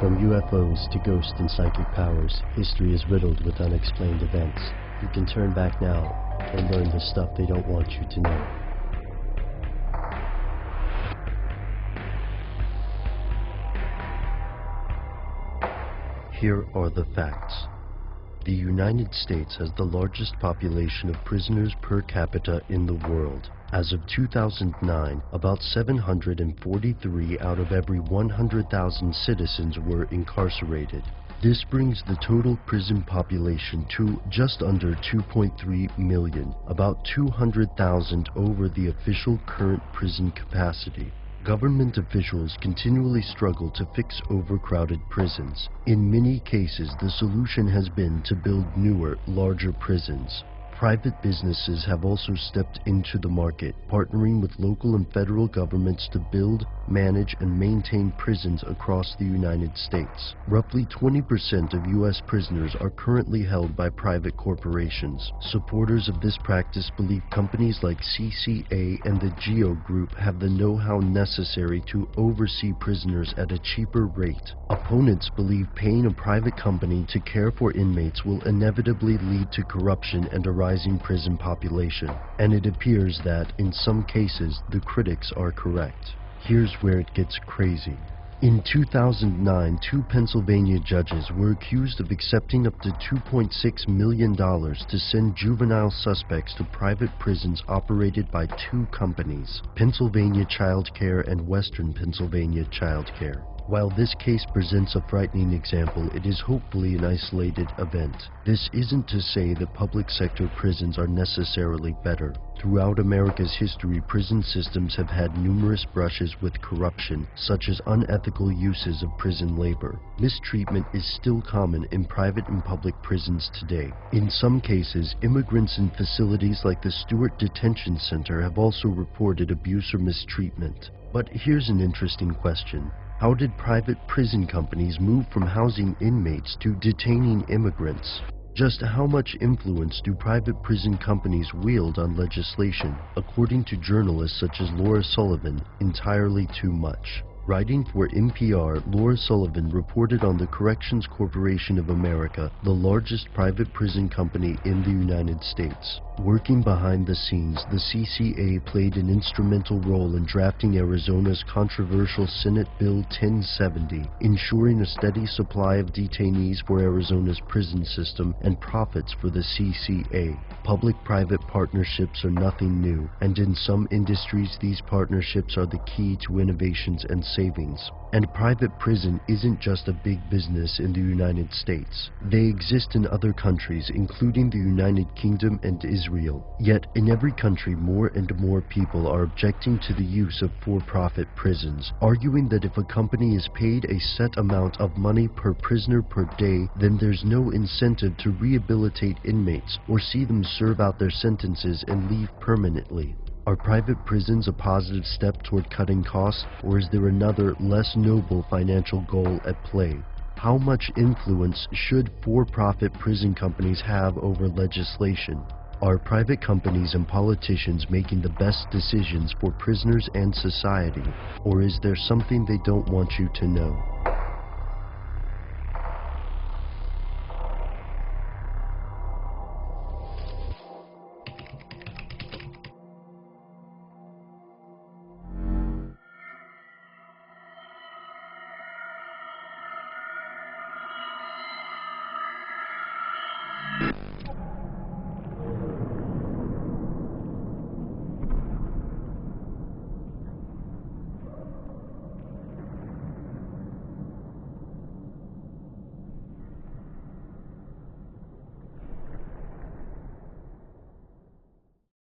From UFOs to ghost and psychic powers, history is riddled with unexplained events. You can turn back now and learn the stuff they don't want you to know. Here are the facts. The United States has the largest population of prisoners per capita in the world. As of 2009, about 743 out of every 100,000 citizens were incarcerated. This brings the total prison population to just under 2.3 million, about 200,000 over the official current prison capacity. Government officials continually struggle to fix overcrowded prisons. In many cases, the solution has been to build newer, larger prisons. Private businesses have also stepped into the market, partnering with local and federal governments to build, manage, and maintain prisons across the United States. Roughly 20% of U.S. prisoners are currently held by private corporations. Supporters of this practice believe companies like CCA and the GEO Group have the know-how necessary to oversee prisoners at a cheaper rate. Opponents believe paying a private company to care for inmates will inevitably lead to corruption and a rising prison population. And it appears that, in some cases, the critics are correct. Here's where it gets crazy. In 2009, two Pennsylvania judges were accused of accepting up to $2.6 million to send juvenile suspects to private prisons operated by two companies, Pennsylvania Child Care and Western Pennsylvania Child Care. While this case presents a frightening example, it is hopefully an isolated event. This isn't to say that public sector prisons are necessarily better. Throughout America's history, prison systems have had numerous brushes with corruption, such as unethical uses of prison labor. Mistreatment is still common in private and public prisons today. In some cases, immigrants in facilities like the Stewart Detention Center have also reported abuse or mistreatment. But here's an interesting question. How did private prison companies move from housing inmates to detaining immigrants? Just how much influence do private prison companies wield on legislation? According to journalists such as Laura Sullivan, entirely too much. Writing for NPR, Laura Sullivan reported on the Corrections Corporation of America, the largest private prison company in the United States. Working behind the scenes, the CCA played an instrumental role in drafting Arizona's controversial Senate Bill 1070, ensuring a steady supply of detainees for Arizona's prison system and profits for the CCA. Public-private partnerships are nothing new, and in some industries these partnerships are the key to innovations and savings. And private prison isn't just a big business in the United States. They exist in other countries, including the United Kingdom and Israel. Yet, in every country, more and more people are objecting to the use of for-profit prisons, arguing that if a company is paid a set amount of money per prisoner per day, then there's no incentive to rehabilitate inmates or see them serve out their sentences and leave permanently. Are private prisons a positive step toward cutting costs, or is there another, less noble financial goal at play? How much influence should for-profit prison companies have over legislation? Are private companies and politicians making the best decisions for prisoners and society, or is there something they don't want you to know?